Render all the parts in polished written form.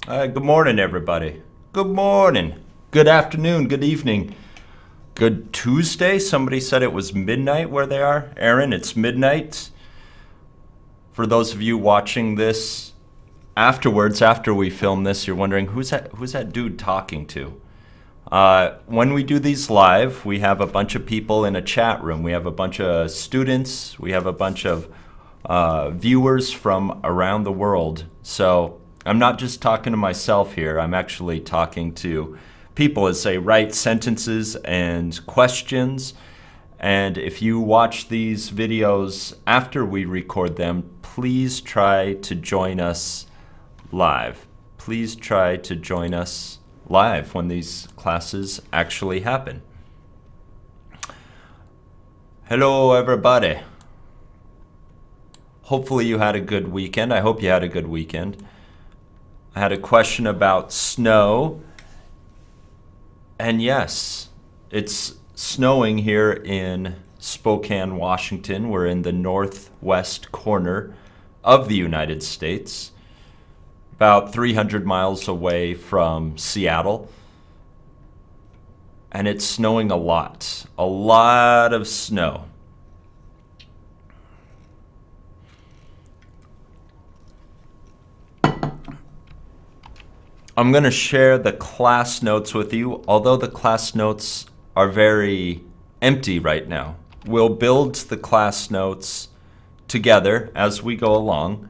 Good morning, everybody. Good morning. Good afternoon. Good evening. Good Tuesday. Somebody said it was midnight where they are. Aaron, it's midnight. For those of you watching this afterwards, after we film this, you're wondering who's that dude talking to? When we do these live, we have a bunch of people in a chat room. We have a bunch of students. We have a bunch of viewers from around the world. So I'm not just talking to myself here. I'm actually talking to people as they write sentences and questions. And if you watch these videos after we record them, please try to join us live. Please try to join us live when these classes actually happen. Hello, everybody. Hopefully you had a good weekend. I hope you had a good weekend. I had a question about snow. And yes, it's snowing here in Spokane, Washington. We're in the northwest corner of the United States, about 300 miles away from Seattle. And it's snowing a lot of snow. I'm going to share the class notes with you, although the class notes are very empty right now. We'll build the class notes together as we go along.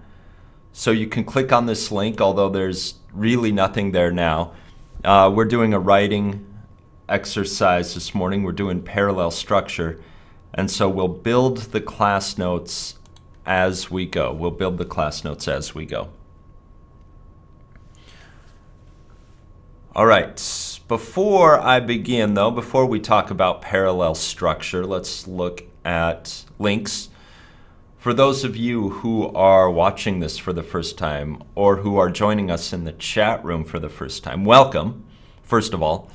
So you can click on this link, although there's really nothing there now. We're doing a writing exercise this morning. We're doing parallel structure. And so we'll build the class notes as we go. We'll build the class notes as we go. All right, before I begin though, before we talk about parallel structure, let's look at links. For those of you who are watching this for the first time or who are joining us in the chat room for the first time, welcome, first of all.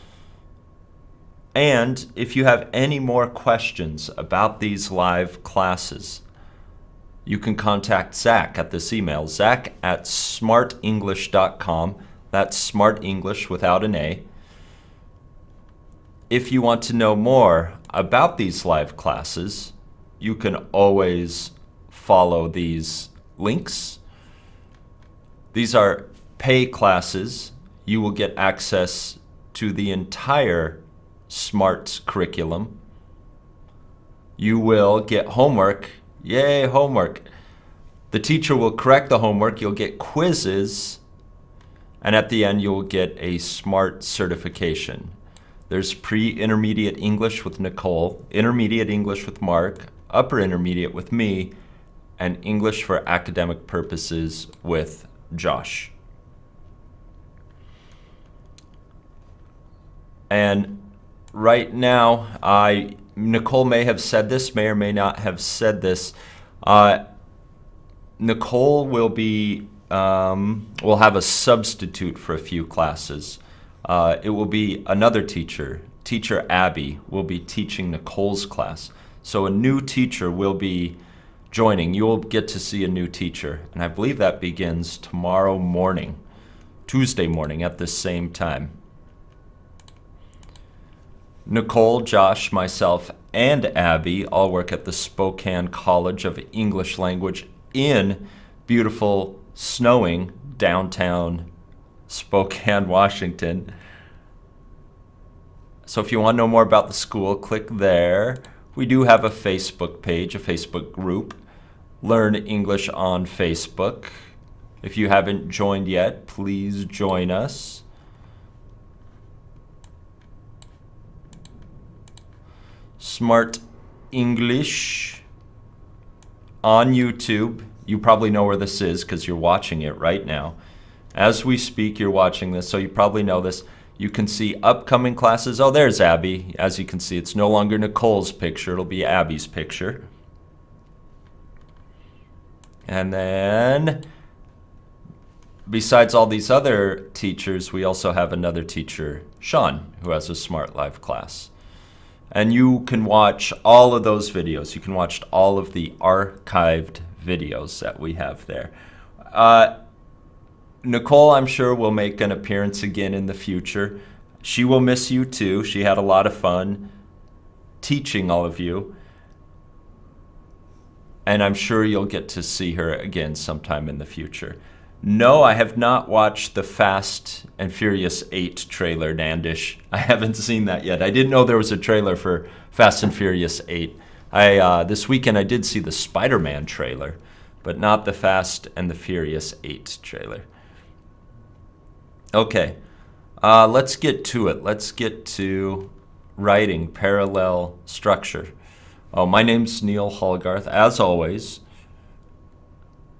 And if you have any more questions about these live classes, you can contact Zach at this email, zach@smartenglish.com. That's Smart English without an A. If you want to know more about these live classes, you can always follow these links. These are pay classes. You will get access to the entire Smrt curriculum. You will get homework. Yay, homework. The teacher will correct the homework. You'll get quizzes. And at the end, you'll get a Smrt certification. There's pre-intermediate English with Nicole, intermediate English with Mark, upper intermediate with me, and English for academic purposes with Josh. And right now, Nicole may have said this, may or may not have said this. Nicole will be we'll have a substitute for a few classes. It will be another teacher. Teacher Abby will be teaching Nicole's class. So a new teacher will be joining. You will get to see a new teacher. And I believe that begins tomorrow morning, Tuesday morning at the same time. Nicole, Josh, myself, and Abby all work at the Spokane College of English Language in beautiful snowing downtown Spokane, Washington. So if you want to know more about the school, click there. We do have a Facebook page, a Facebook group, Learn English on Facebook. If you haven't joined yet, please join us. Smrt English on YouTube. You probably know where this is because you're watching it right now. As we speak, you're watching this, so you probably know this. You can see upcoming classes. Oh, there's Abby. As you can see, it's no longer Nicole's picture. It'll be Abby's picture. And then, besides all these other teachers, we also have another teacher, Sean, who has a Smrt Live class. And you can watch all of those videos. You can watch all of the archived videos that we have there. Nicole, I'm sure, will make an appearance again in the future. She will miss you too. She had a lot of fun teaching all of you. And I'm sure you'll get to see her again sometime in the future. No, I have not watched the Fast and Furious 8 trailer, Nandish. I haven't seen that yet. I didn't know there was a trailer for Fast and Furious 8. This weekend I did see the Spider-Man trailer, but not the Fast and the Furious 8 trailer. Okay, let's get to it. Let's get to writing parallel structure. Oh, my name's Neal Hallgarth. As always,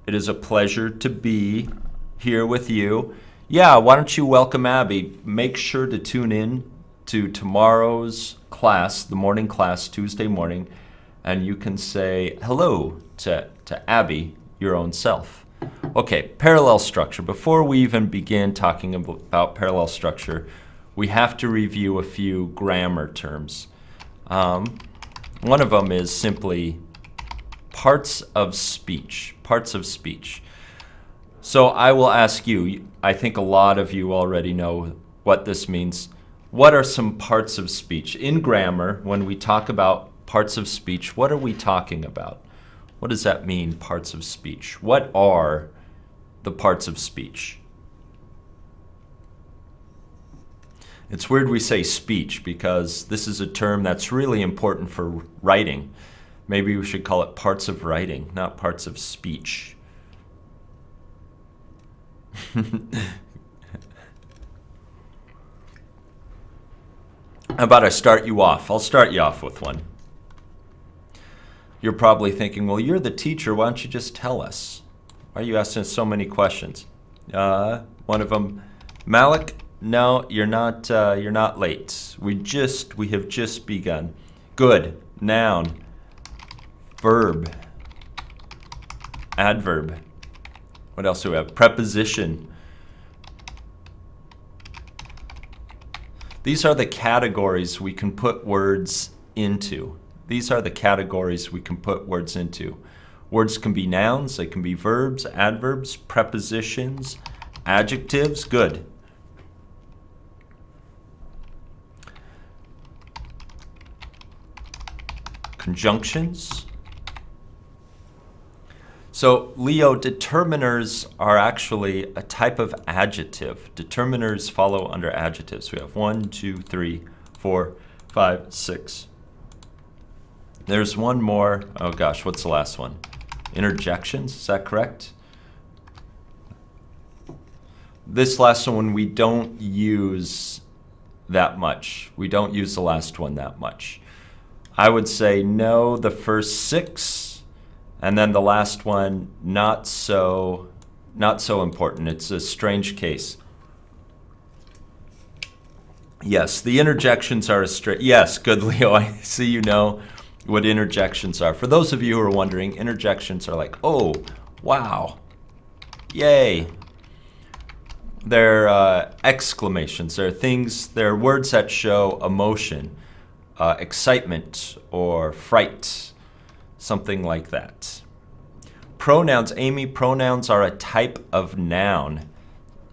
it is a pleasure to be here with you. Yeah, why don't you welcome Abby? Make sure to tune in to tomorrow's class, the morning class, Tuesday morning, and you can say hello to Abby, your own self. Okay, parallel structure. Before we even begin talking about parallel structure, we have to review a few grammar terms. One of them is simply parts of speech. Parts of speech. So I will ask you, I think a lot of you already know what this means. What are some parts of speech? In grammar, when we talk about parts of speech, what are we talking about? What does that mean, parts of speech? What are the parts of speech? It's weird we say speech because this is a term that's really important for writing. Maybe we should call it parts of writing, not parts of speech. How about I start you off? I'll start you off with one. You're probably thinking, well, you're the teacher. Why don't you just tell us? Why are you asking us so many questions? One of them, Malik. No, you're not. You're not late. We have just begun. Good. Noun. Verb. Adverb. What else do we have? Preposition. These are the categories we can put words into. These are the categories we can put words into. Words can be nouns. They can be verbs, adverbs, prepositions, adjectives. Good. Conjunctions. So, Leo, determiners are actually a type of adjective. Determiners follow under adjectives. We have 1, 2, 3, 4, 5, 6. There's one more. Oh gosh, what's the last one? Interjections, is that correct? This last one we don't use that much. We don't use the last one that much. I would say no, the first 6, and then the last one, not so important. It's a strange case. Yes, the interjections are yes, good, Leo. I see you know what interjections are. For those of you who are wondering, interjections are like, oh, wow, yay. They're exclamations. They're words that show emotion. Excitement or fright, something like that. Pronouns, Amy, pronouns are a type of noun.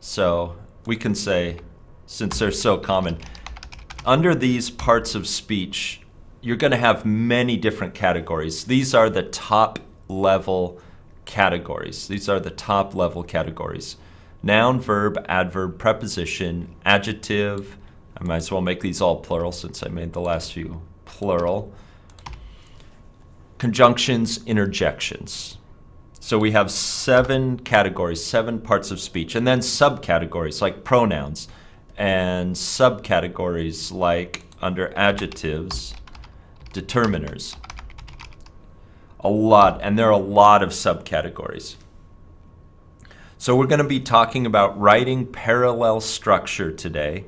So we can say, since they're so common, under these parts of speech, you're going to have many different categories. These are the top level categories. Noun, verb, adverb, preposition, adjective. I might as well make these all plural since I made the last few plural. Conjunctions, interjections. So we have 7 categories, 7 parts of speech, and then subcategories like pronouns, and subcategories like under adjectives, determiners. A lot, and there are a lot of subcategories. So we're going to be talking about writing parallel structure today.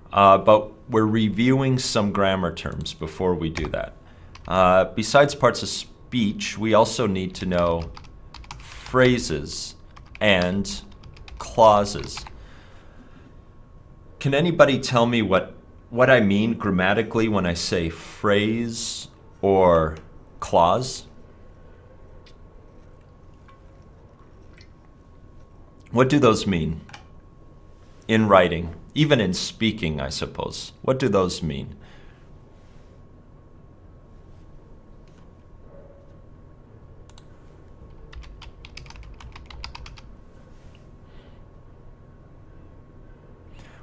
But we're reviewing some grammar terms before we do that. Besides parts of speech, we also need to know phrases and clauses. Can anybody tell me what I mean grammatically when I say phrase or clause? What do those mean in writing? Even in speaking, I suppose. What do those mean?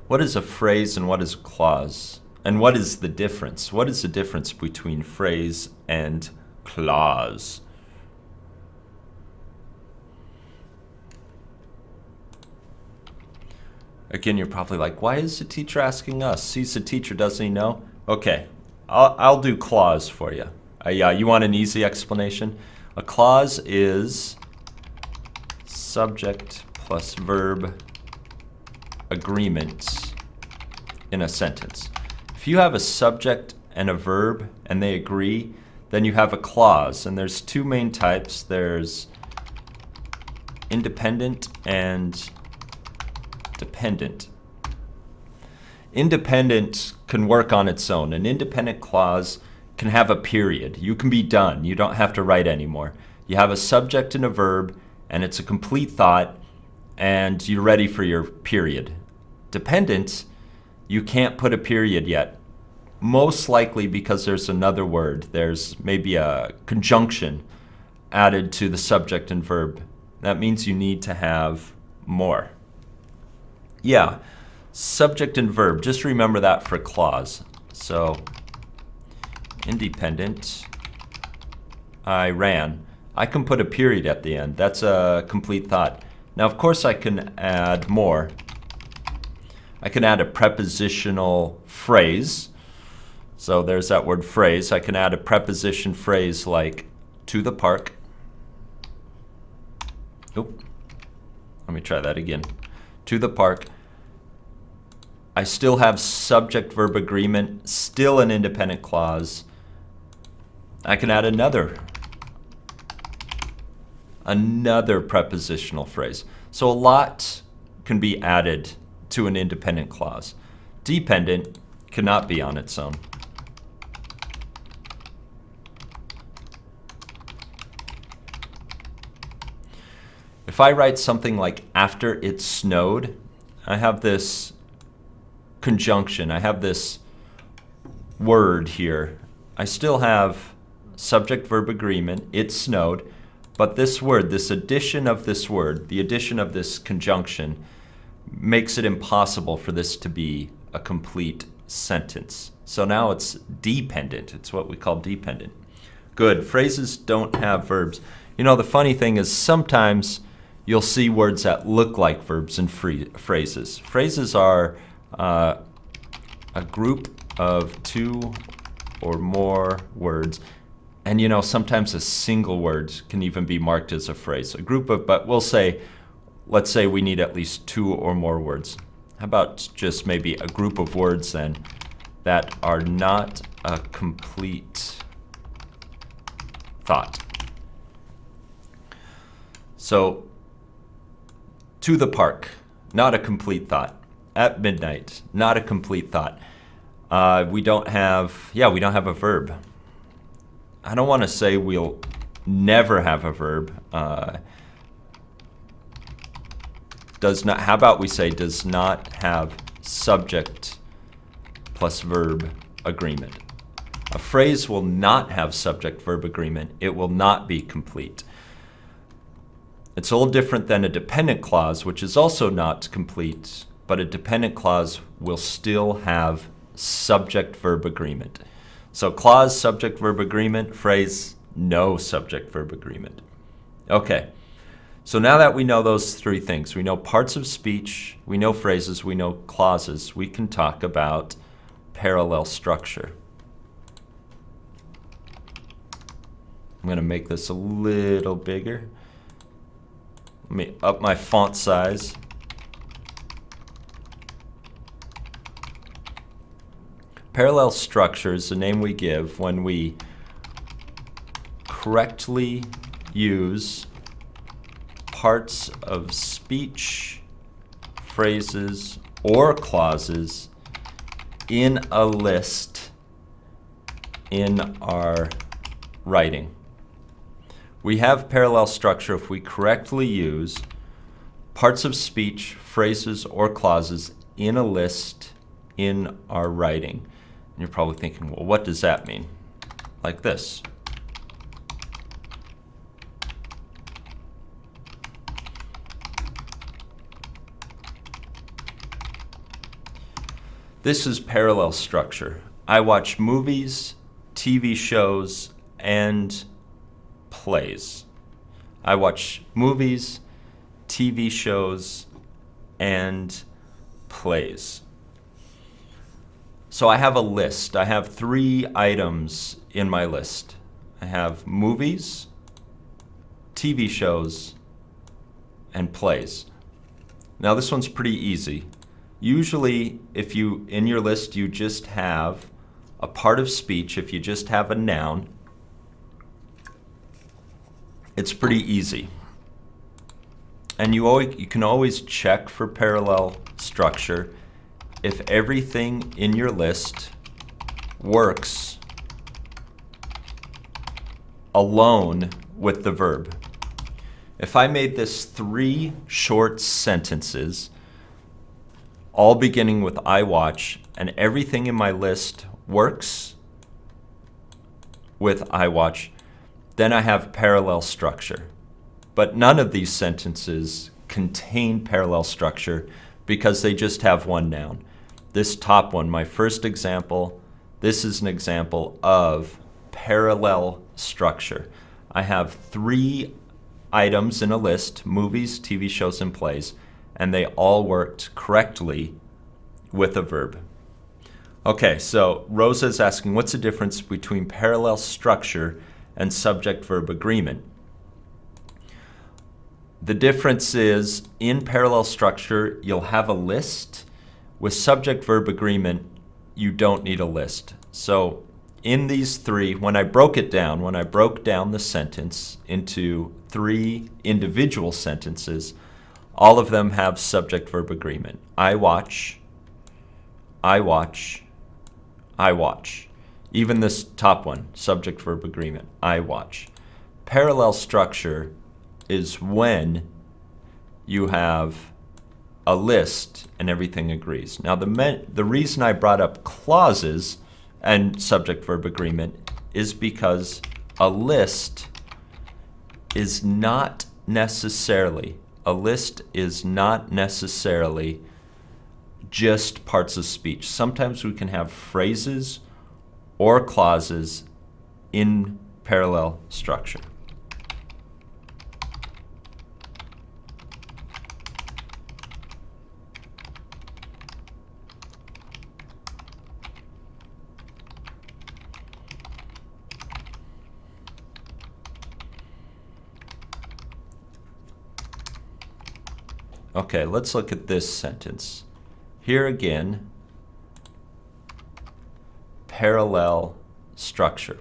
What is a phrase and what is a clause? And what is the difference? What is the difference between phrase and clause? Again, you're probably like, why is the teacher asking us? He's the teacher, doesn't he know? Okay, I'll do clause for you. Yeah, you want an easy explanation? A clause is subject plus verb agreements in a sentence. If you have a subject and a verb and they agree, then you have a clause. And there's two main types. There's independent and dependent. Independent can work on its own. An independent clause can have a period. You can be done. You don't have to write anymore. You have a subject and a verb, and it's a complete thought, and you're ready for your period. Dependent, you can't put a period yet. Most likely because there's another word. There's maybe a conjunction added to the subject and verb. That means you need to have more. Yeah, subject and verb. Just remember that for clause. So, independent, I ran. I can put a period at the end. That's a complete thought. Now, of course, I can add more. I can add a prepositional phrase. So there's that word phrase. I can add a preposition phrase like to the park. Oop. Let me try that again. To the park. I still have subject-verb agreement, still an independent clause. I can add another prepositional phrase. So a lot can be added to an independent clause. Dependent cannot be on its own. If I write something like after it snowed, I have this conjunction. I have this word here. I still have subject-verb agreement, it snowed, but this word, this addition of this word, the addition of this conjunction, makes it impossible for this to be a complete sentence. So now it's dependent. It's what we call dependent. Good. Phrases don't have verbs. You know, the funny thing is sometimes you'll see words that look like verbs in phrases. Phrases are a group of two or more words. And you know, sometimes a single word can even be marked as a phrase. A group of, but we'll say, let's say we need at least two or more words. How about just maybe a group of words then that are not a complete thought. So, to the park, not a complete thought. At midnight, not a complete thought. We don't have a verb. I don't want to say we'll never have a verb. How about we say does not have subject plus verb agreement. A phrase will not have subject-verb agreement. It will not be complete. It's a little different than a dependent clause, which is also not complete, but a dependent clause will still have subject-verb agreement. So clause, subject-verb agreement, phrase, no subject-verb agreement. Okay, so now that we know those three things, we know parts of speech, we know phrases, we know clauses, we can talk about parallel structure. I'm going to make this a little bigger. Let me up my font size. Parallel structure is the name we give when we correctly use parts of speech, phrases, or clauses in a list in our writing. We have parallel structure if we correctly use parts of speech, phrases, or clauses in a list in our writing. And you're probably thinking, well, what does that mean? Like this. This is parallel structure. I watch movies, TV shows, and plays. I watch movies, TV shows, and plays. So I have a list. I have 3 items in my list. I have movies, TV shows, and plays. Now this one's pretty easy. Usually, if you, in your list, you just have a part of speech, if you just have a noun, it's pretty easy. And you can always check for parallel structure if everything in your list works alone with the verb. If I made this 3 short sentences, all beginning with I watch, and everything in my list works with I watch, then I have parallel structure. But none of these sentences contain parallel structure because they just have one noun. This top one, my first example, this is an example of parallel structure. I have 3 items in a list, movies, TV shows, and plays, and they all worked correctly with a verb. Okay, so Rosa's asking, what's the difference between parallel structure and subject-verb agreement? The difference is, in parallel structure, you'll have a list. With subject-verb agreement, you don't need a list. So in these 3, when I broke down the sentence into 3 individual sentences, all of them have subject-verb agreement. I watch, I watch, I watch. Even this top one, subject-verb agreement, I watch. Parallel structure is when you have a list and everything agrees. Now the reason I brought up clauses and subject-verb agreement is because a list is not necessarily just parts of speech. Sometimes we can have phrases or clauses in parallel structure. Okay, let's look at this sentence. Here again, parallel structure,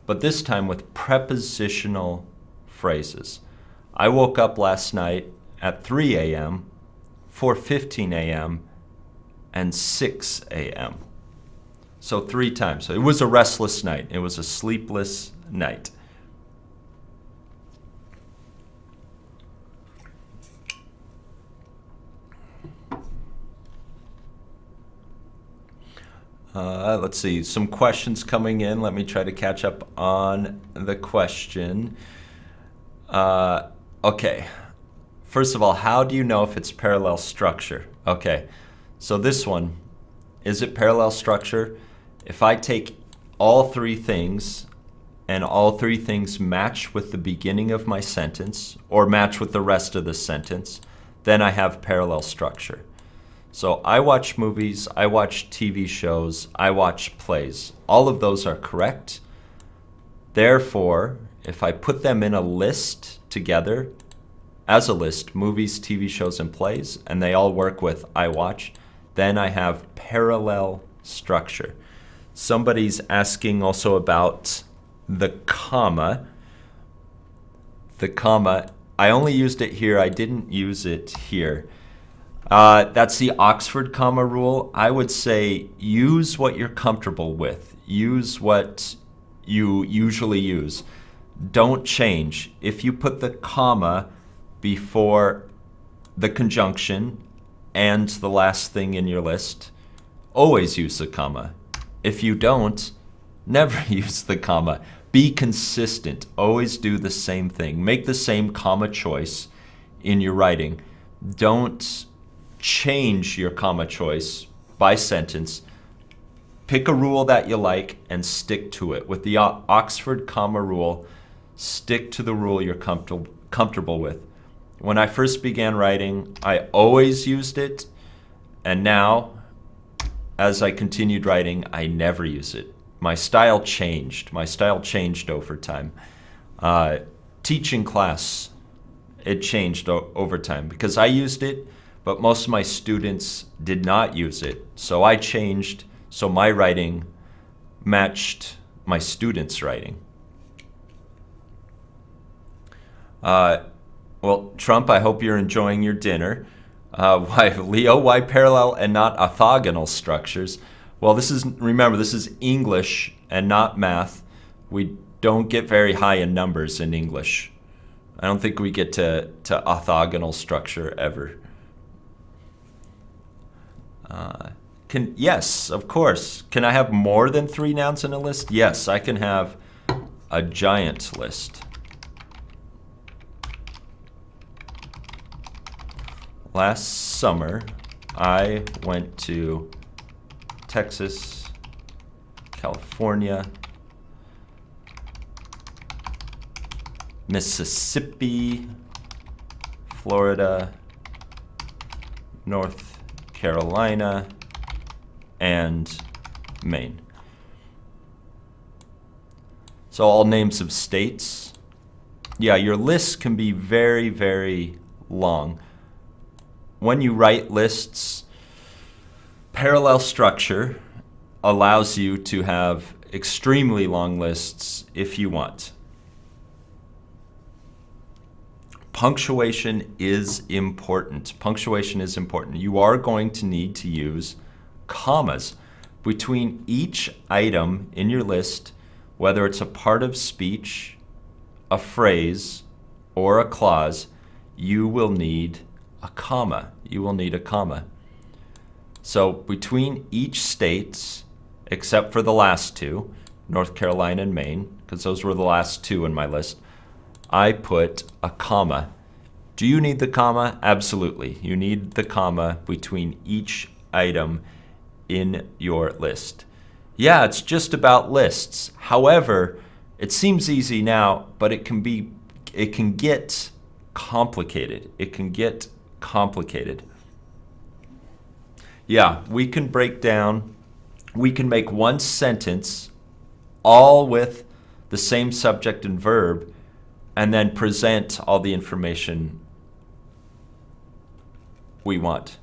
but this time with prepositional phrases. I woke up last night at 3 a.m., 4:15 a.m., and 6 a.m. So 3 times. So it was a restless night. It was a sleepless night. Let's see, some questions coming in. Let me try to catch up on the question. Okay, first of all, how do you know if it's parallel structure? Okay, so this one, is it parallel structure? If I take all 3 things and all 3 things match with the beginning of my sentence or match with the rest of the sentence, then I have parallel structure. So I watch movies, I watch TV shows, I watch plays. All of those are correct. Therefore, if I put them in a list together, as a list, movies, TV shows, and plays, and they all work with I watch, then I have parallel structure. Somebody's asking also about the comma. The comma, I only used it here, I didn't use it here. That's the Oxford comma rule. I would say use what you're comfortable with. Use what you usually use. Don't change. If you put the comma before the conjunction and the last thing in your list, always use the comma. If you don't, never use the comma. Be consistent. Always do the same thing. Make the same comma choice in your writing. Don't change your comma choice by sentence. Pick a rule that you like and stick to it. With the Oxford comma rule, stick to the rule you're comfortable with. When I first began writing, I always used it, and now, as I continued writing, I never use it. My style changed. My style changed over time. Teaching class, it changed over time because I used it, but most of my students did not use it. So I changed so my writing matched my students' writing. Well, Trump, I hope you're enjoying your dinner. Leo, why parallel and not orthogonal structures? Well, remember, this is English and not math. We don't get very high in numbers in English. I don't think we get to orthogonal structure ever. Yes, of course. Can I have more than 3 nouns in a list? Yes, I can have a giant list. Last summer, I went to Texas, California, Mississippi, Florida, North Carolina, and Maine. So all names of states. Yeah, your list can be very, very long. When you write lists, parallel structure allows you to have extremely long lists if you want. Punctuation is important. Punctuation is important. You are going to need to use commas between each item in your list, whether it's a part of speech, a phrase, or a clause. You will need a comma. You will need a comma. So between each state, except for the last 2, North Carolina and Maine, because those were the last 2 in my list, I put a comma. Do you need the comma? Absolutely. You need the comma between each item in your list. Yeah, it's just about lists. However, it seems easy now, but it can get complicated. It can get complicated. Yeah, we can make one sentence all with the same subject and verb and then present all the information we want.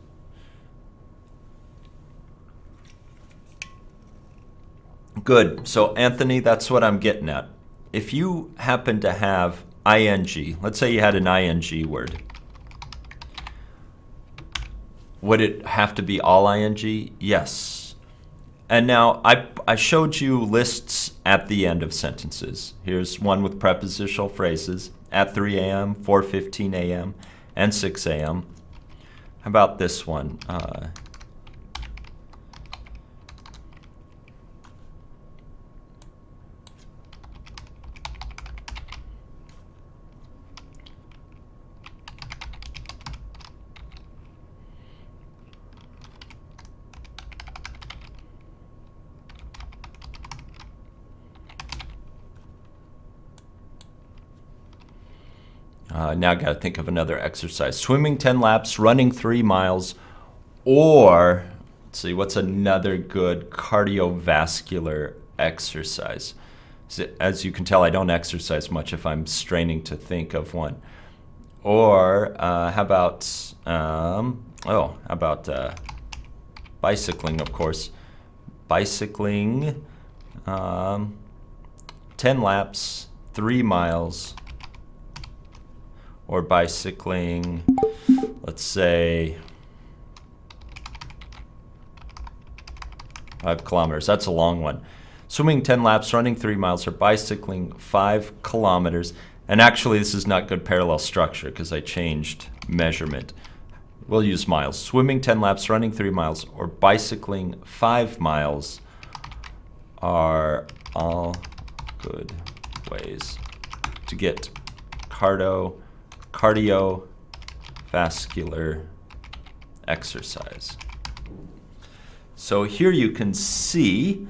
Good. So Anthony, that's what I'm getting at. If you happen to have ing, let's say you had an ing word, would it have to be all ing? Yes. And now I showed you lists at the end of sentences. Here's one with prepositional phrases at 3 a.m., 4:15 a.m., and 6 a.m. How about this one? Now I got to think of another exercise. Swimming 10 laps, running 3 miles, or, let's see, what's another good cardiovascular exercise? As you can tell, I don't exercise much if I'm straining to think of one. Or how about bicycling, of course. Bicycling, 10 laps, 3 miles, or bicycling, let's say 5 kilometers. That's a long one. Swimming 10 laps, running 3 miles, or bicycling 5 kilometers. And actually, this is not good parallel structure because I changed measurement. We'll use miles. Swimming 10 laps, running 3 miles, or bicycling 5 miles are all good ways to get cardiovascular exercise. So here you can see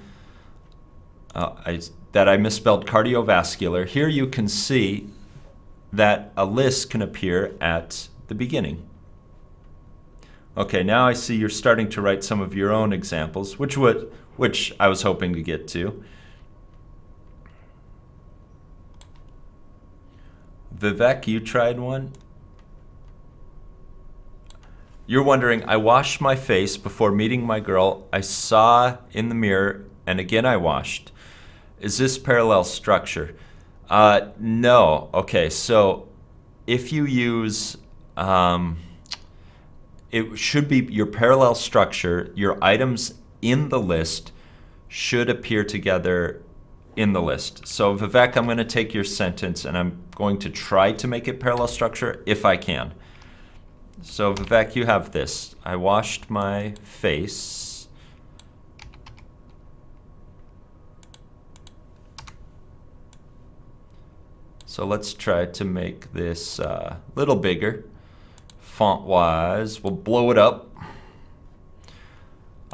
that I misspelled cardiovascular. Here you can see that a list can appear at the beginning. Okay, now I see you're starting to write some of your own examples, which I was hoping to get to. Vivek, you tried one? You're wondering, I washed my face before meeting my girl. I saw in the mirror, and again I washed. Is this parallel structure? No. Okay, so if you use, it should be your parallel structure, your items in the list should appear together in the list. So Vivek, I'm going to take your sentence and I'm going to try to make it parallel structure if I can. So Vivek, you have this. I washed my face. So let's try to make this a little bigger. Font-wise, we'll blow it up.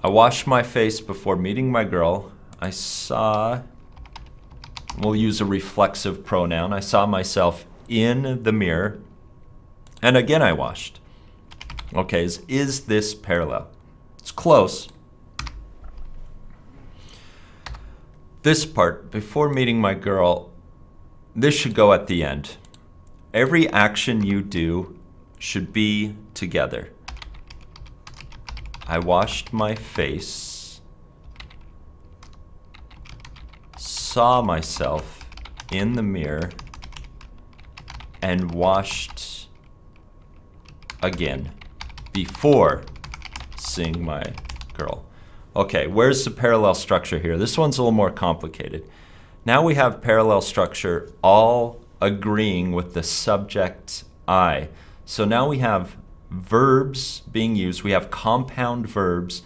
I washed my face before meeting my girl. I saw, we'll use a reflexive pronoun. I saw myself in the mirror. And again, I washed. Okay, is this parallel? It's close. This part, before meeting my girl, this should go at the end. Every action you do should be together. I washed my face, saw myself in the mirror, and washed again before seeing my girl. Okay, where's the parallel structure here? This one's a little more complicated. Now we have parallel structure all agreeing with the subject I. So now we have verbs being used. We have compound verbs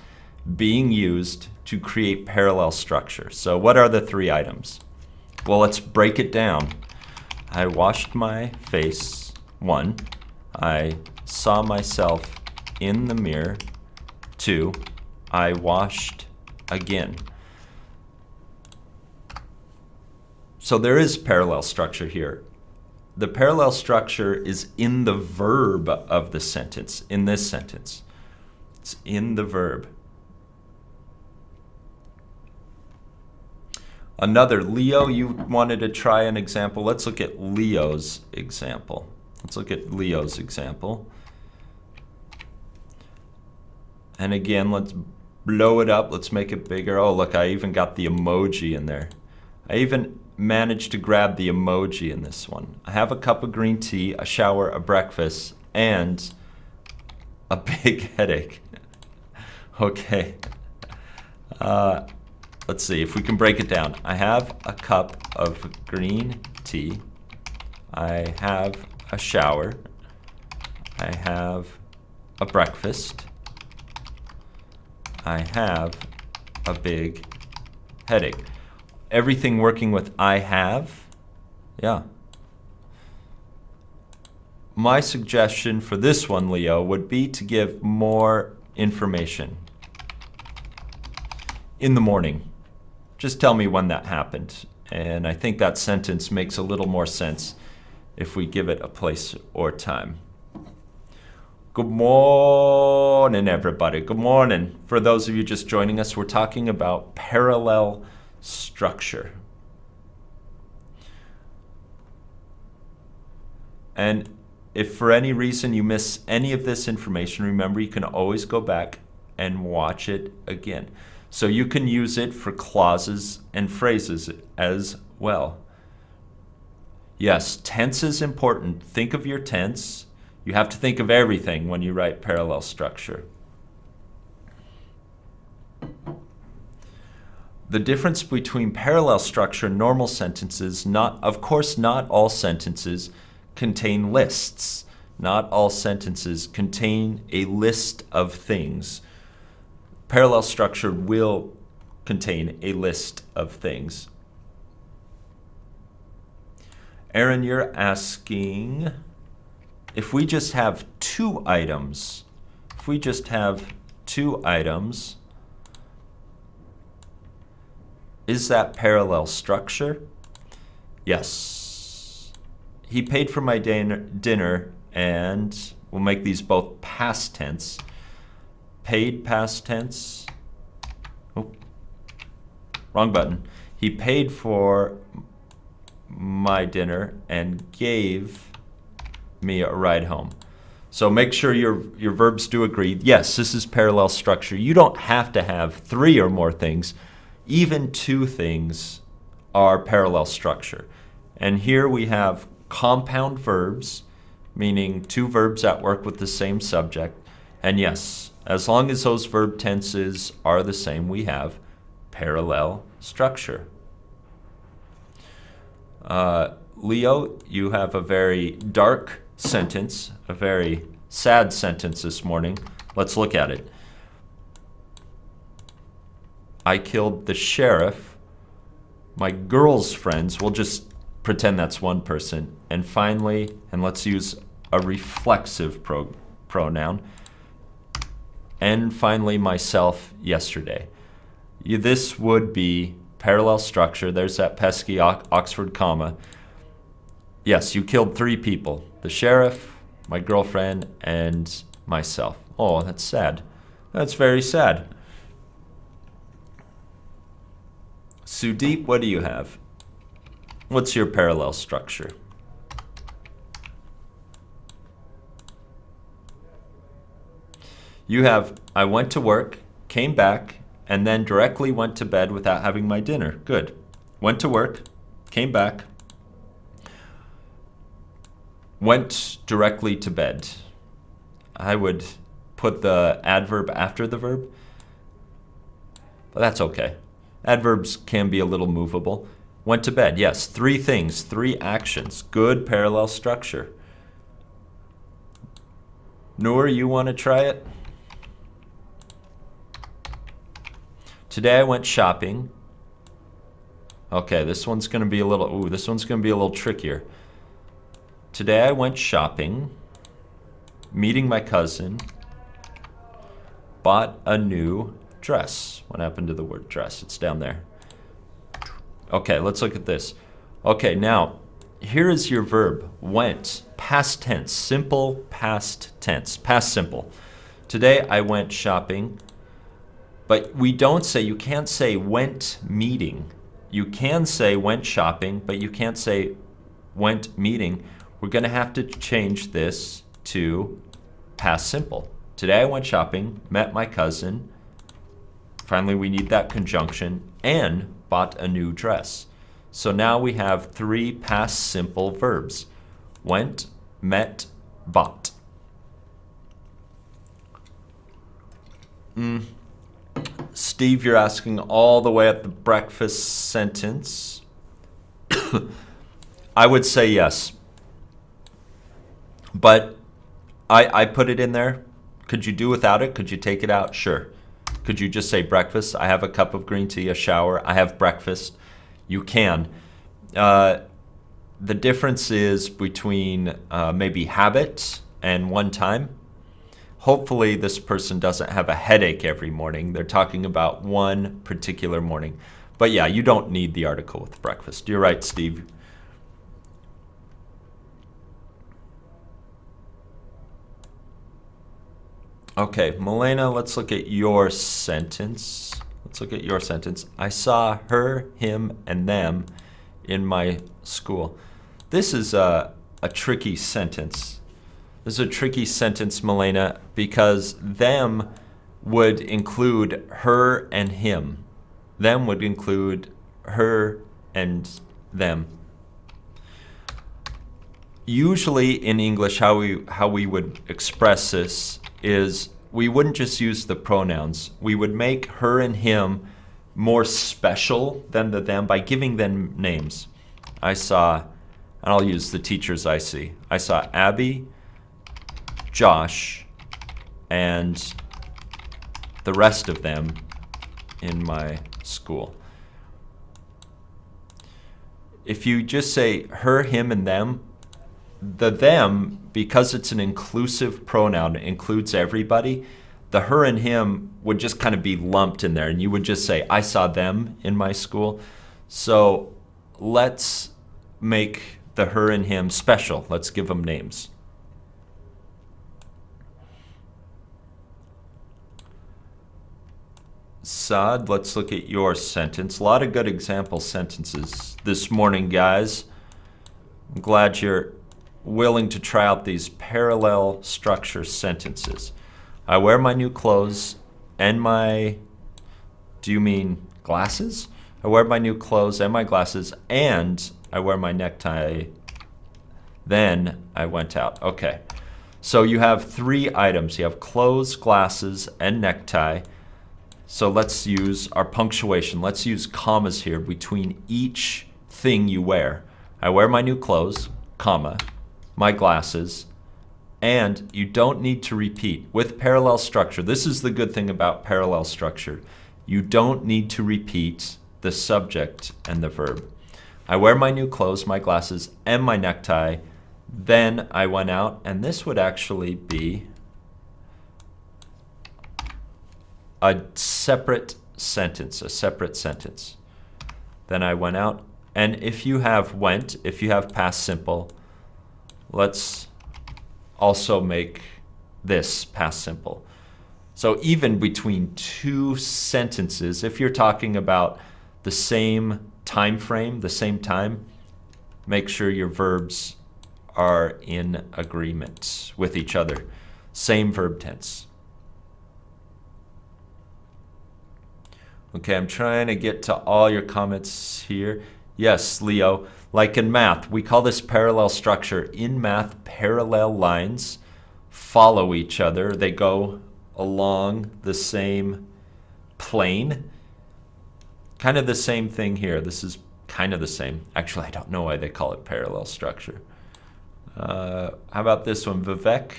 being used to create parallel structure. So what are the three items? Well, let's break it down. I washed my face, 1. I saw myself in the mirror, 2. I washed again. So there is parallel structure here. The parallel structure is in the verb of the sentence, in this sentence. It's in the verb. Another, Leo, you wanted to try an example. Let's look at Leo's example. And again, let's blow it up. Let's make it bigger. Oh, look, I even got the emoji in there. I even managed to grab the emoji in this one. I have a cup of green tea, a shower, a breakfast, and a big headache. Okay. Let's see if we can break it down. I have a cup of green tea. I have a shower. I have a breakfast. I have a big headache. Everything working with I have? Yeah. My suggestion for this one, Leo, would be to give more information in the morning. Just tell me when that happened. And I think that sentence makes a little more sense if we give it a place or time. Good morning, everybody. Good morning. For those of you just joining us, we're talking about parallel structure. And if for any reason you miss any of this information, remember you can always go back and watch it again. So you can use it for clauses and phrases as well. Yes, tense is important. Think of your tense. You have to think of everything when you write parallel structure. The difference between parallel structure and normal sentences, of course, not all sentences contain lists. Not all sentences contain a list of things. Parallel structure will contain a list of things. Aaron, you're asking if we just have two items, is that parallel structure? Yes. He paid for my dinner, and we'll make these both past tense. Paid past tense. Oh, wrong button. He paid for my dinner and gave me a ride home. So make sure your verbs do agree. Yes, this is parallel structure. You don't have to have three or more things. Even two things are parallel structure. And here we have compound verbs, meaning two verbs that work with the same subject. And yes, as long as those verb tenses are the same, we have parallel structure. Leo, you have a very dark sentence, a very sad sentence this morning. Let's look at it. I killed the sheriff, my girl's friends, we'll just pretend that's one person, and finally, and let's use a reflexive pronoun, and finally myself yesterday. This would be parallel structure. There's that pesky Oxford comma. Yes, you killed three people. The sheriff, my girlfriend, and myself. Oh, that's sad. That's very sad. Sudeep, what do you have? What's your parallel structure? You have, I went to work, came back, and then directly went to bed without having my dinner. Good. Went to work, came back, went directly to bed. I would put the adverb after the verb, but that's okay. Adverbs can be a little movable. Went to bed, yes. Three things, three actions. Good parallel structure. Noor, you want to try it? Today I went shopping. Okay, this one's going to be a little trickier. Today I went shopping, meeting my cousin, bought a new dress. What happened to the word dress? It's down there. Okay, let's look at this. Okay, now, here is your verb, went, past tense, simple past tense, past simple. Today I went shopping, but we don't say, you can't say went meeting. You can say went shopping, but you can't say went meeting. We're going to have to change this to past simple. Today I went shopping, met my cousin. Finally, we need that conjunction, and bought a new dress. So now we have three past simple verbs. Went, met, bought. Steve, you're asking all the way at the breakfast sentence. I would say yes. But I put it in there. Could you do without it? Could you take it out? Sure. Could you just say breakfast? I have a cup of green tea, a shower. I have breakfast. You can. The difference is between maybe habit and one time. Hopefully this person doesn't have a headache every morning. They're talking about one particular morning. But yeah, you don't need the article with breakfast. You're right, Steve. Okay, Milena, let's look at your sentence. I saw her, him, and them in my school. This is a tricky sentence. This is a tricky sentence, Milena, because them would include her and him. Them would include her and them. Usually in English, how we would express this is we wouldn't just use the pronouns. We would make her and him more special than the them by giving them names. I saw, and I'll use the teachers I see. I saw Abby, Josh, and the rest of them in my school. If you just say her, him, and them, the them, because it's an inclusive pronoun, it includes everybody, the her and him would just kind of be lumped in there, and you would just say, I saw them in my school. So let's make the her and him special. Let's give them names. Saad, let's look at your sentence. A lot of good example sentences this morning, guys. I'm glad you're willing to try out these parallel structure sentences. I wear my new clothes and my, do you mean glasses? I wear my new clothes and my glasses, and I wear my necktie. Then I went out. Okay. So you have 3 items. You have clothes, glasses, and necktie. So let's use our punctuation. Let's use commas here between each thing you wear. I wear my new clothes, comma, my glasses, and you don't need to repeat. With parallel structure, this is the good thing about parallel structure. You don't need to repeat the subject and the verb. I wear my new clothes, my glasses, and my necktie. Then I went out, and this would actually be a separate sentence, Then I went out, and if you have went, if you have past simple, let's also make this past simple. So even between 2 sentences, if you're talking about the same time frame, the same time, make sure your verbs are in agreement with each other. Same verb tense. Okay, I'm trying to get to all your comments here. Yes, Leo, like in math, we call this parallel structure. In math, parallel lines follow each other. They go along the same plane. Kind of the same thing here. This is kind of the same. Actually, I don't know why they call it parallel structure. How about this one, Vivek?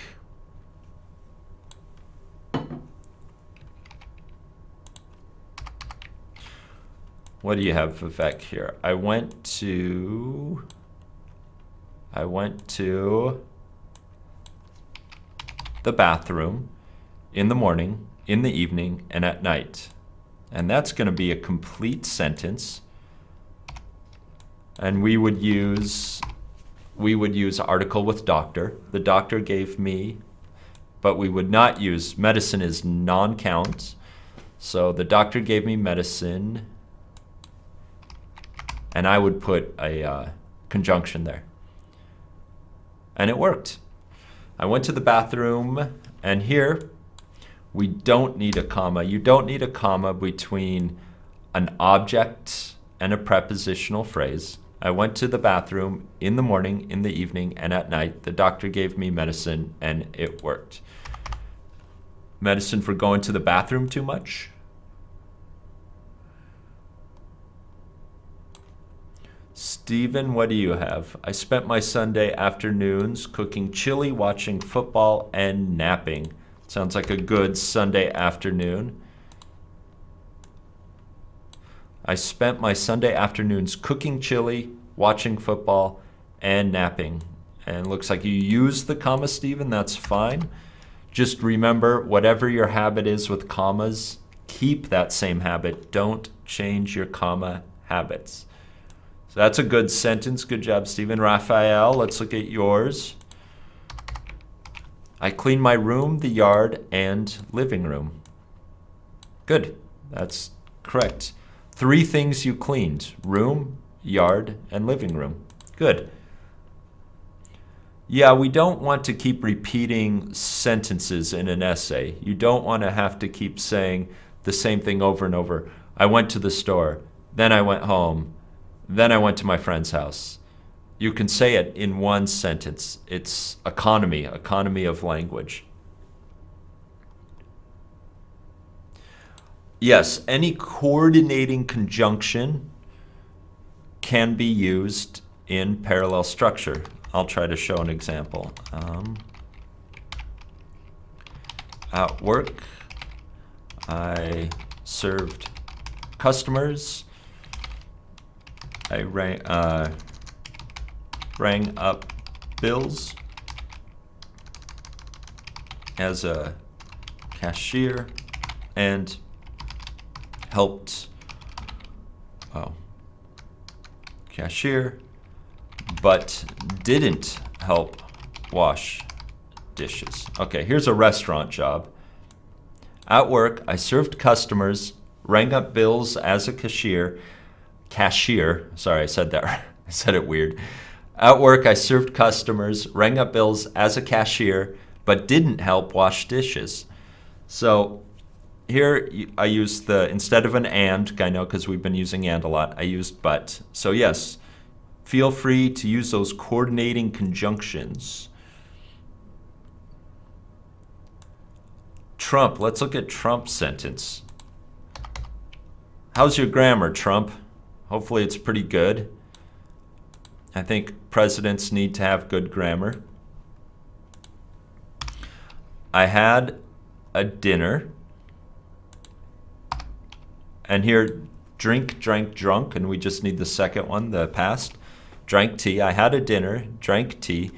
What do you have, Vivek, here? I went to the bathroom in the morning, in the evening, and at night. And that's going to be a complete sentence. And we would use article with doctor. The doctor gave me, but we would not use, medicine is non-count. So the doctor gave me medicine, and I would put a conjunction there. And it worked. I went to the bathroom, and here we don't need a comma. You don't need a comma between an object and a prepositional phrase. I went to the bathroom in the morning, in the evening, and at night. The doctor gave me medicine, and it worked. Medicine for going to the bathroom too much? Stephen, what do you have? I spent my Sunday afternoons cooking chili, watching football, and napping. Sounds like a good Sunday afternoon. I spent my Sunday afternoons cooking chili, watching football, and napping. And looks like you used the comma, Stephen. That's fine. Just remember, whatever your habit is with commas, keep that same habit. Don't change your comma habits. So that's a good sentence. Good job, Stephen. Raphael, let's look at yours. I cleaned my room, the yard, and living room. Good. That's correct. 3 things you cleaned: room, yard, and living room. Good. Yeah, we don't want to keep repeating sentences in an essay. You don't want to have to keep saying the same thing over and over. I went to the store, then I went home, then I went to my friend's house. You can say it in one sentence. It's economy of language. Yes, any coordinating conjunction can be used in parallel structure. I'll try to show an example. At work, I served customers. I rang up bills as a cashier and helped cashier, but didn't help wash dishes. Okay, here's a restaurant job. At work, I served customers, rang up bills as a cashier, sorry, I said that, I said it weird. At work, I served customers, rang up bills as a cashier, but didn't help wash dishes. So here I used instead of an and, I know because we've been using and a lot, I used but. So yes, feel free to use those coordinating conjunctions. Trump, let's look at Trump's sentence. How's your grammar, Trump? Hopefully it's pretty good. I think presidents need to have good grammar. I had a dinner. And here, drink, drank, drunk, and we just need the second one, the past. Drank tea. I had a dinner, drank tea,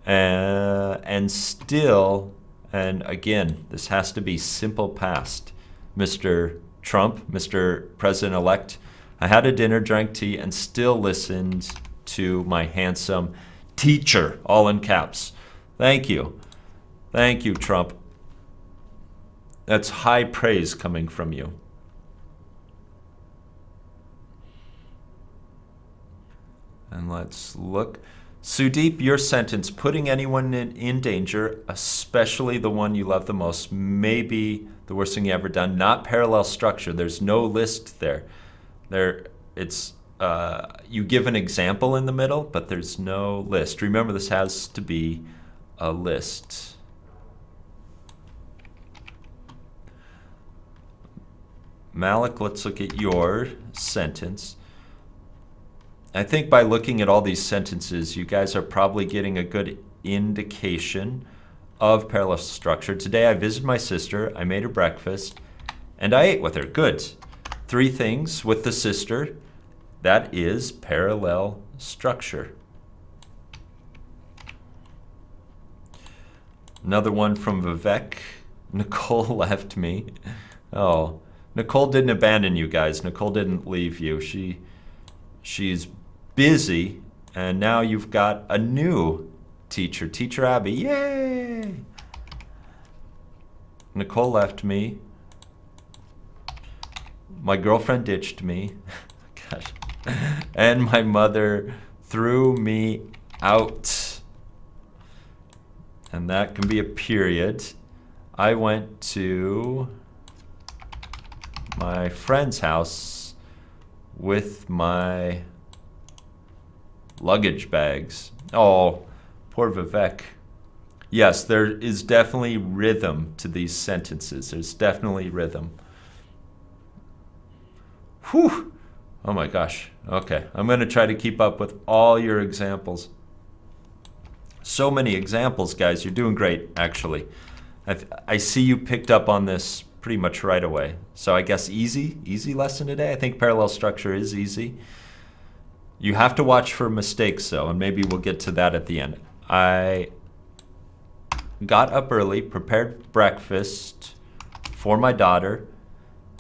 and still, and again, this has to be simple past. Mr. Trump, Mr. President-elect, I had a dinner, drank tea, and still listened to my handsome teacher, all in caps. Thank you. Thank you, Trump. That's high praise coming from you. And let's look. Sudeep, your sentence, putting anyone in danger, especially the one you love the most, may be the worst thing you ever done. Not parallel structure. There's no list there. You give an example in the middle, but there's no list. Remember, this has to be a list. Malik, let's look at your sentence. I think by looking at all these sentences, you guys are probably getting a good indication of parallel structure. Today I visited my sister, I made her breakfast, and I ate with her. Good. 3 things with the sister. That is parallel structure. Another one from Vivek. Nicole left me. Oh, Nicole didn't abandon you guys. Nicole didn't leave you. She's busy, and now you've got a new teacher, Teacher Abby. Yay! Nicole left me. My girlfriend ditched me. Gosh. And my mother threw me out. And that can be a period. I went to my friend's house with my luggage bags. Oh, poor Vivek. Yes, there is definitely rhythm to these sentences. There's definitely rhythm. Whew. Oh my gosh. Okay, I'm going to try to keep up with all your examples. So many examples, guys. You're doing great, actually. I see you picked up on this pretty much right away. So I guess easy lesson today. I think parallel structure is easy. You have to watch for mistakes, though, and maybe we'll get to that at the end. I got up early, prepared breakfast for my daughter,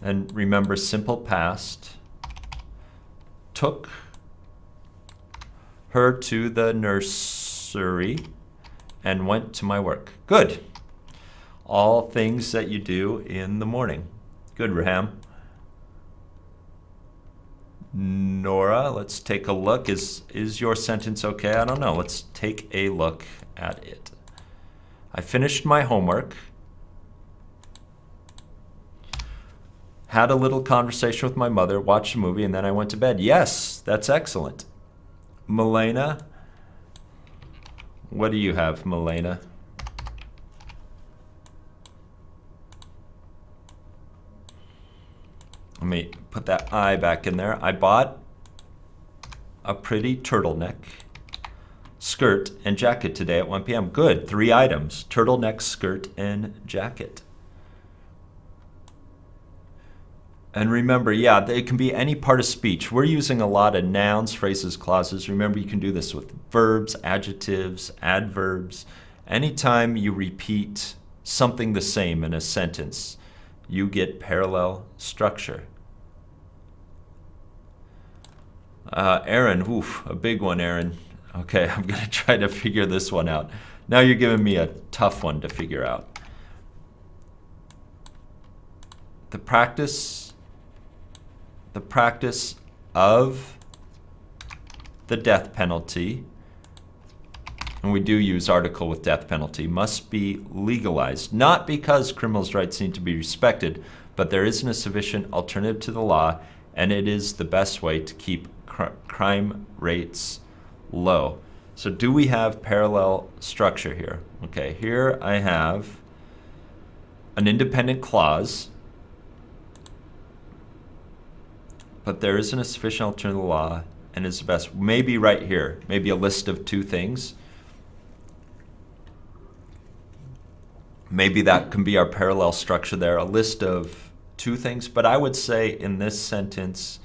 and remember simple past, took her to the nursery, and went to my work. Good. All things that you do in the morning. Good, Raham. Nora, let's take a look. Is your sentence okay? I don't know. Let's take a look at it. I finished my homework. Had a little conversation with my mother, watched a movie, and then I went to bed. Yes, that's excellent. Milena, what do you have, Milena? Let me put that I back in there. I bought a pretty turtleneck skirt and jacket today at 1 p.m. Good. 3 items. Turtleneck, skirt, and jacket. And remember, yeah, it can be any part of speech. We're using a lot of nouns, phrases, clauses. Remember, you can do this with verbs, adjectives, adverbs. Anytime you repeat something the same in a sentence, you get parallel structure. Aaron, oof, a big one, Aaron. Okay, I'm going to try to figure this one out. Now you're giving me a tough one to figure out. The practice of the death penalty, and we do use article with death penalty, must be legalized, not because criminals' rights need to be respected, but there isn't a sufficient alternative to the law, and it is the best way to keep crime rates low. So do we have parallel structure here? Okay, here I have an independent clause, but there isn't a sufficient alternative to the law, and is the best. Maybe right here, maybe a list of 2 things. Maybe that can be our parallel structure there, a list of 2 things. But I would say in this sentence,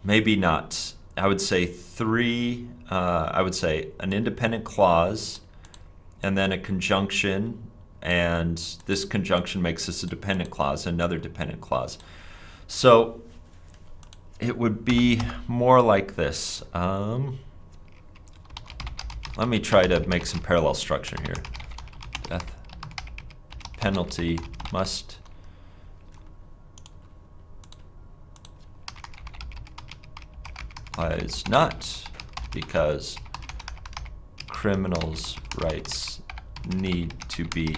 maybe not. I would say 3, I would say an independent clause, and then a conjunction, and this conjunction makes this a dependent clause, another dependent clause. So it would be more like this. Let me try to make some parallel structure here. Death penalty must applies not because criminals' rights need to be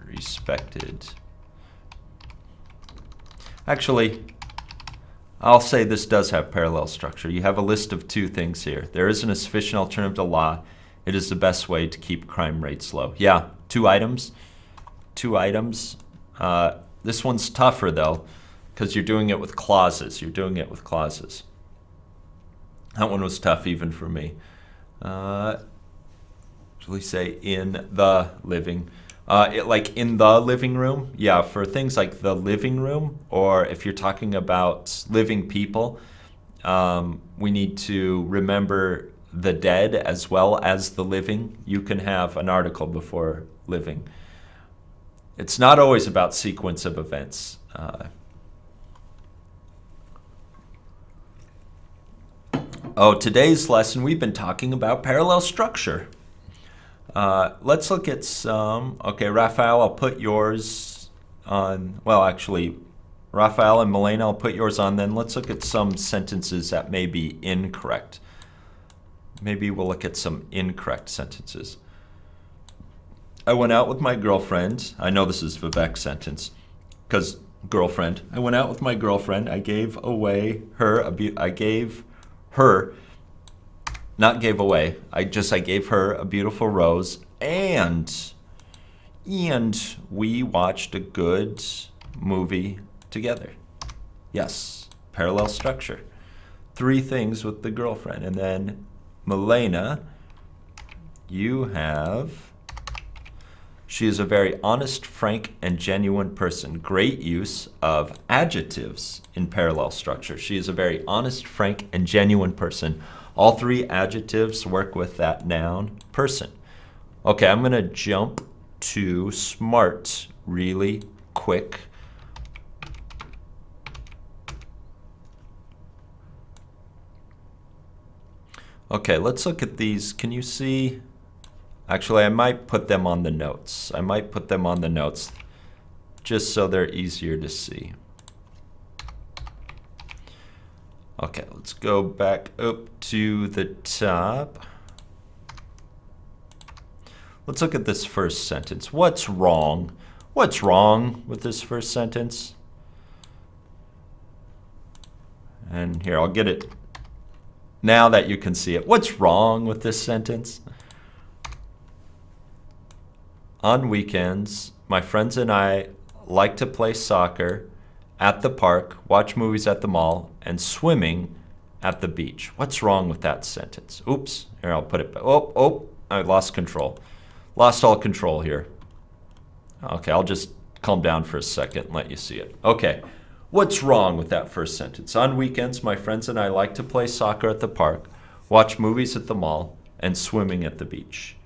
respected. Actually, I'll say this does have parallel structure. You have a list of 2 things here. There isn't a sufficient alternative to law. It is the best way to keep crime rates low. Yeah, 2 items. 2 items. This one's tougher, though, because you're doing it with clauses. You're doing it with clauses. That one was tough even for me. Shall we say in the living? Like in the living room? Yeah, for things like the living room, or if you're talking about living people, we need to remember the dead as well as the living. You can have an article before living. It's not always about sequence of events. Today's lesson, we've been talking about parallel structure. Let's look at some. Okay, Raphael, I'll put yours on. Well, actually, Raphael and Milena, I'll put yours on. Then let's look at some sentences that may be incorrect. Maybe we'll look at some incorrect sentences. I went out with my girlfriend. I know this is Vivek's sentence, because girlfriend. I went out with my girlfriend. I gave her a beautiful rose, and we watched a good movie together. Yes, parallel structure. 3 things with the girlfriend. And then Milena, you have, she is a very honest, frank, and genuine person. Great use of adjectives in parallel structure. She is a very honest, frank, and genuine person. All 3 adjectives work with that noun, person. Okay, I'm going to jump to Smrt really quick. Okay, let's look at these. Can you see? Actually, I might put them on the notes. Just so they're easier to see. Okay, let's go back up to the top. Let's look at this first sentence. What's wrong? What's wrong with this first sentence? And here, I'll get it now that you can see it. What's wrong with this sentence? On weekends, my friends and I like to play soccer at the park, watch movies at the mall, and swimming at the beach. What's wrong with that sentence? Oops. Here, I'll put it back. Oh, I lost control. Lost all control here. Okay, I'll just calm down for a second and let you see it. Okay, what's wrong with that first sentence? On weekends, my friends and I like to play soccer at the park, watch movies at the mall, and swimming at the beach.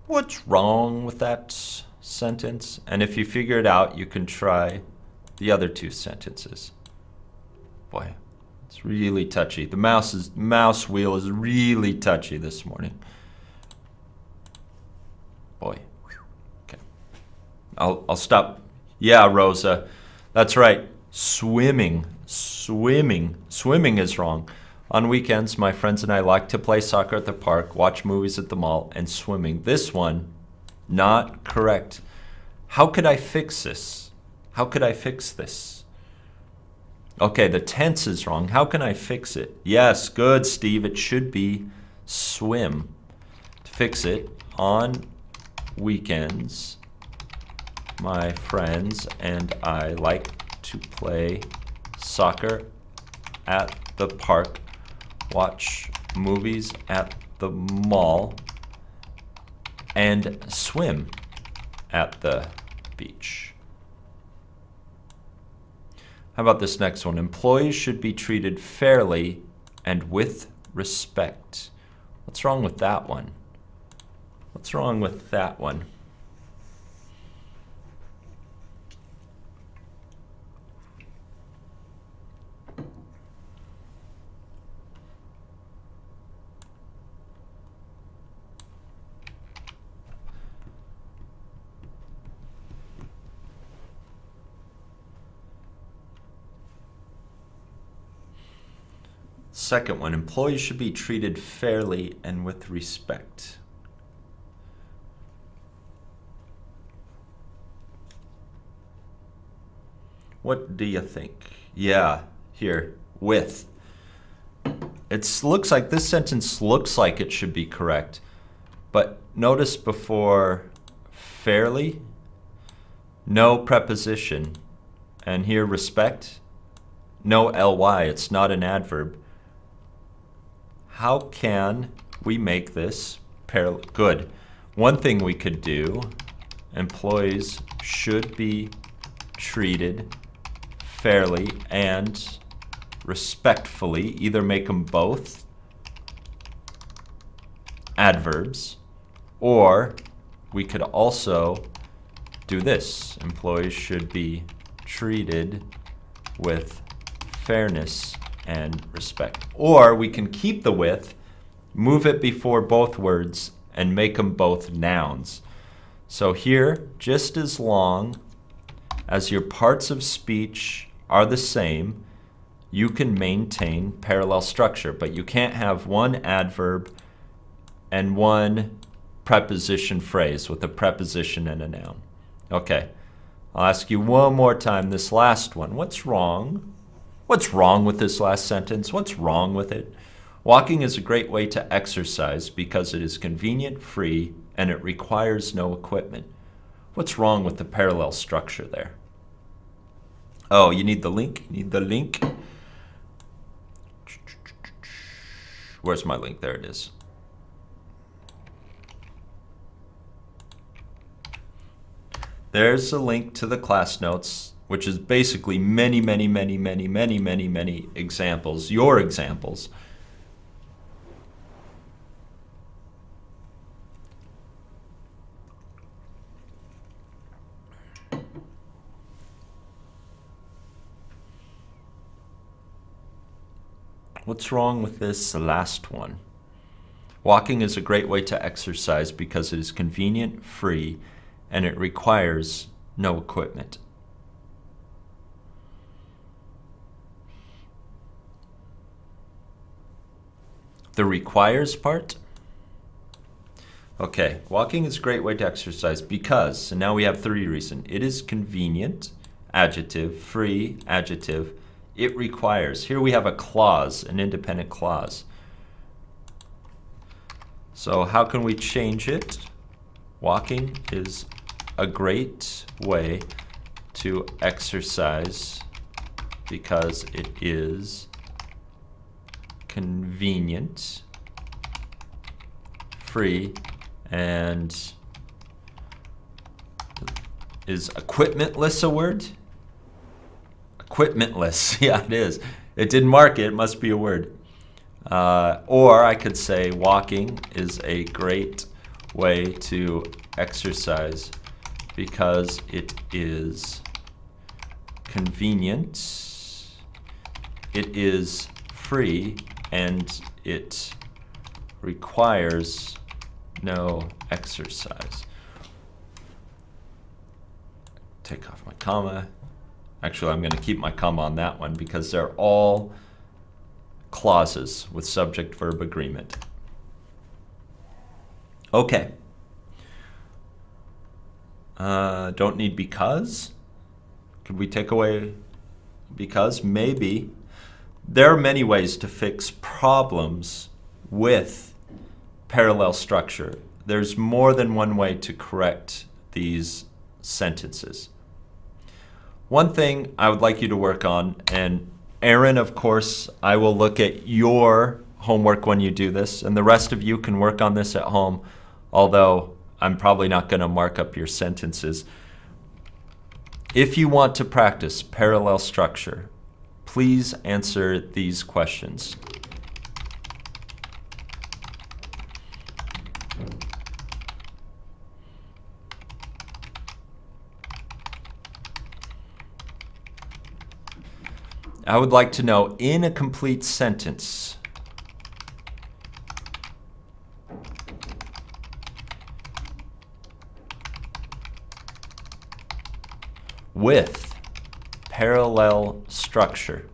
What's wrong with that sentence? And if you figure it out, you can try the other two sentences. Boy, it's really touchy. The mouse wheel is really touchy this morning. Boy. Okay. I'll stop. Yeah, Rosa. That's right. Swimming is wrong. On weekends, my friends and I like to play soccer at the park, watch movies at the mall, and swimming. This one, not correct. How could I fix this? How could I fix this? Okay, the tense is wrong. How can I fix it? Yes, good, Steve. It should be swim. To fix it, on weekends, my friends and I like to play soccer at the park, watch movies at the mall, and swim at the beach. How about this next one? Employees should be treated fairly and with respect. What's wrong with that one? What's wrong with that one? Second one, employees should be treated fairly and with respect. What do you think? Yeah, here, with. It looks like this sentence looks like it should be correct, but notice before fairly, no preposition, and here respect, no ly, it's not an adverb. How can we make this good? One thing we could do, employees should be treated fairly and respectfully. Either make them both adverbs, or we could also do this. Employees should be treated with fairness and respect. Or we can keep the with, move it before both words, and make them both nouns. So here, just as long as your parts of speech are the same, you can maintain parallel structure, but you can't have one adverb and one preposition phrase with a preposition and a noun. Okay, I'll ask you one more time this last one. What's wrong? What's wrong with this last sentence? What's wrong with it? Walking is a great way to exercise because it is convenient, free, and it requires no equipment. What's wrong with the parallel structure there? Oh, you need the link? You need the link? Where's my link? There it is. There's a link to the class notes, which is basically many examples, your examples. What's wrong with this last one? Walking is a great way to exercise because it is convenient, free, and it requires no equipment. The requires part? Okay, walking is a great way to exercise because, and now we have three reasons. It is convenient, adjective, free, adjective, it requires. Here we have a clause, an independent clause. So how can we change it? Walking is a great way to exercise because it is convenient, free, and is equipmentless a word? Equipmentless, yeah, it is. It didn't mark it, it must be a word. Or I could say walking is a great way to exercise because it is convenient, it is free, and it requires no exercise. Take off my comma. Actually, I'm going to keep my comma on that one because they're all clauses with subject-verb agreement. Okay. Don't need because. Could we take away because? Maybe. There are many ways to fix problems with parallel structure. There's more than one way to correct these sentences. One thing I would like you to work on, and Aaron, of course, I will look at your homework when you do this, and the rest of you can work on this at home, although I'm probably not going to mark up your sentences. If you want to practice parallel structure, please answer these questions. I would like to know, in a complete sentence, with parallel structure,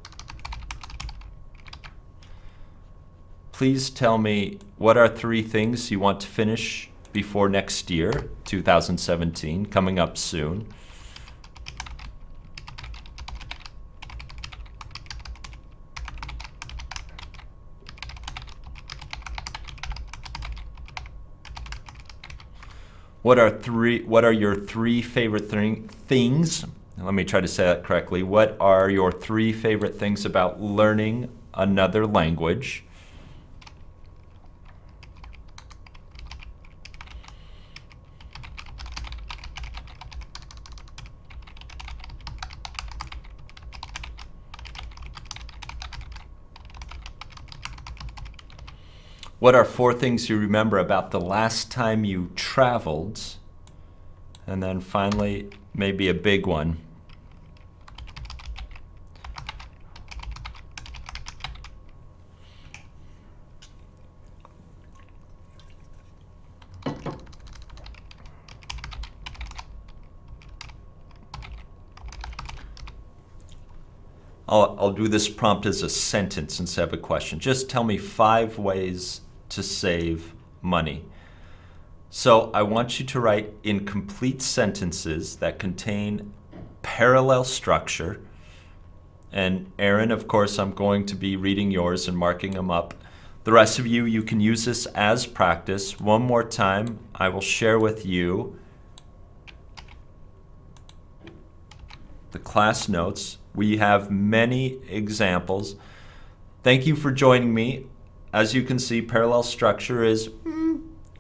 please tell me what are 3 things you want to finish before next year, 2017, coming up soon. What are your 3 favorite things? Let me try to say that correctly. What are your 3 favorite things about learning another language? What are 4 things you remember about the last time you traveled? And then finally, maybe a big one. I'll do this prompt as a sentence instead of a question. Just tell me 5 ways to save money. So I want you to write in complete sentences that contain parallel structure. And Aaron, of course, I'm going to be reading yours and marking them up. The rest of you, you can use this as practice. One more time, I will share with you the class notes. We have many examples. Thank you for joining me. As you can see, parallel structure is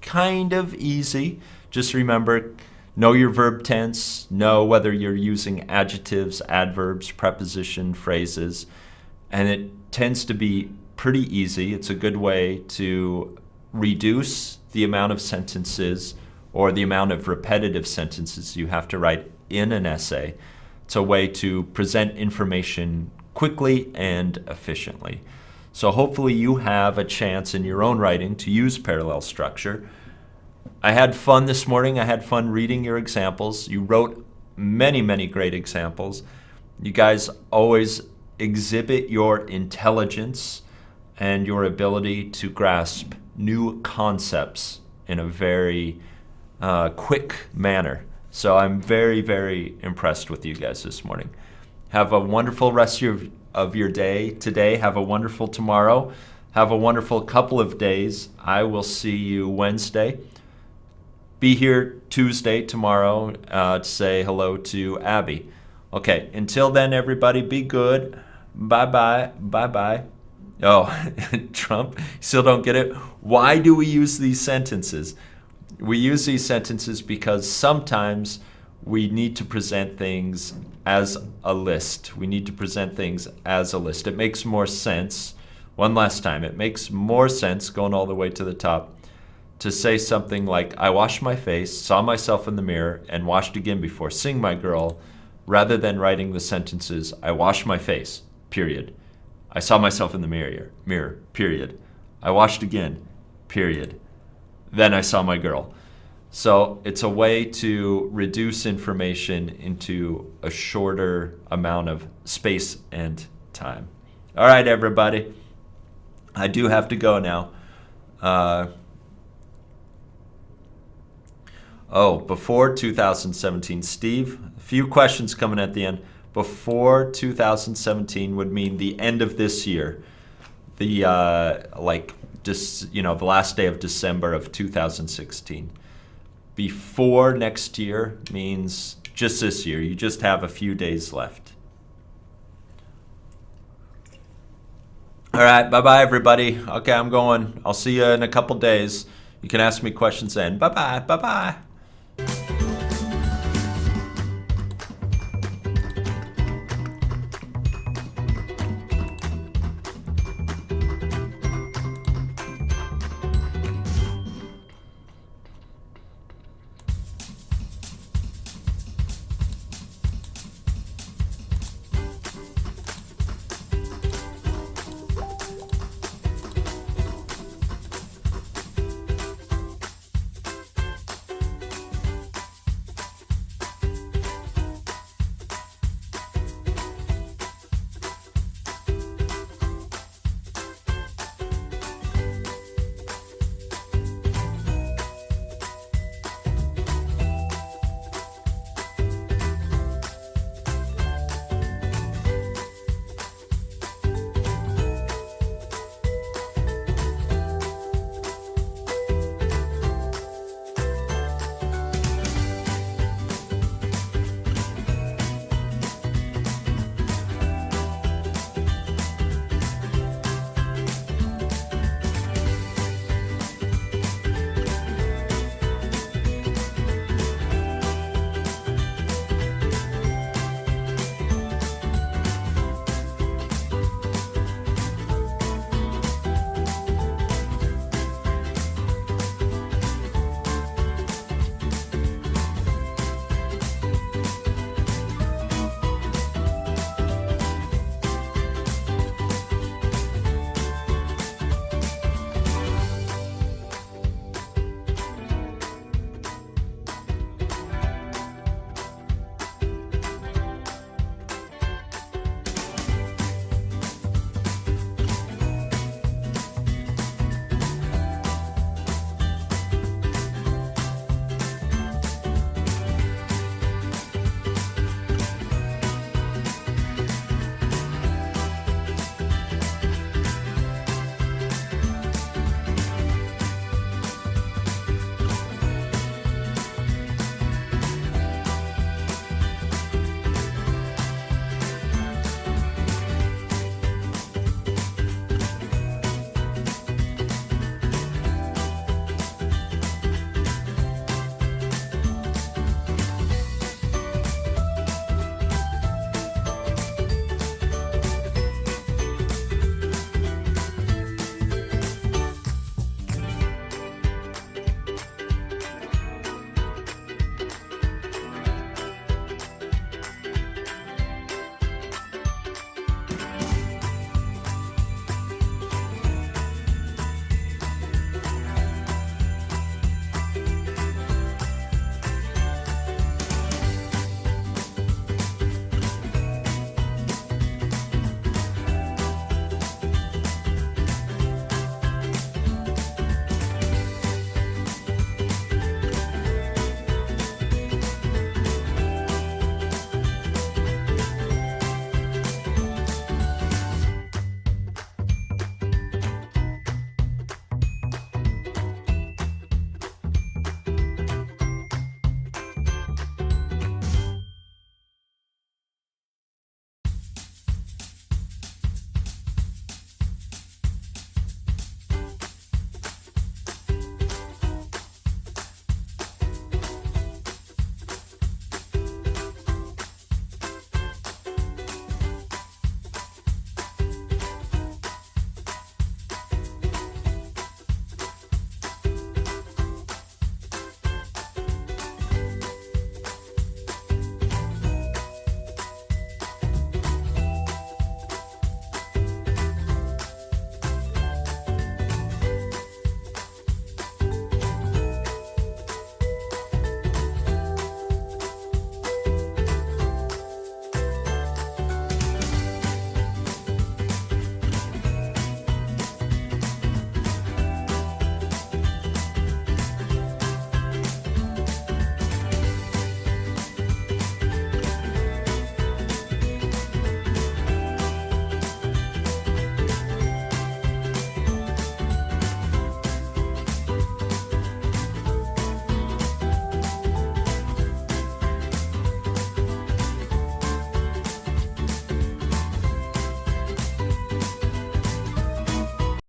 kind of easy. Just remember, know your verb tense, know whether you're using adjectives, adverbs, preposition, phrases, and it tends to be pretty easy. It's a good way to reduce the amount of sentences or the amount of repetitive sentences you have to write in an essay. It's a way to present information quickly and efficiently. So hopefully you have a chance in your own writing to use parallel structure. I had fun this morning. I had fun reading your examples. You wrote many, many great examples. You guys always exhibit your intelligence and your ability to grasp new concepts in a very quick manner. So I'm very, very impressed with you guys this morning. Have a wonderful rest of your day today. Have a wonderful tomorrow. Have a wonderful couple of days. I will see you Wednesday. Be here Tuesday, tomorrow, to say hello to Abby. Okay, until then, everybody, be good. Bye-bye. Bye-bye. Oh, Trump, still don't get it? Why do we use these sentences? We use these sentences because sometimes we need to present things as a list. We need to present things as a list. It makes more sense. One last time, it makes more sense, going all the way to the top, to say something like, I washed my face, saw myself in the mirror, and washed again before seeing my girl, rather than writing the sentences, I washed my face, period. I saw myself in the mirror, period. I washed again, period. Then I saw my girl. So it's a way to reduce information into a shorter amount of space and time. All right, everybody. I do have to go now. Before 2017, Steve, a few questions coming at the end. Before 2017 would mean the end of this year, the the last day of December of 2016. Before next year means just this year. You just have a few days left. All right, bye-bye, everybody. Okay, I'm going. I'll see you in a couple days. You can ask me questions then. Bye-bye, bye-bye.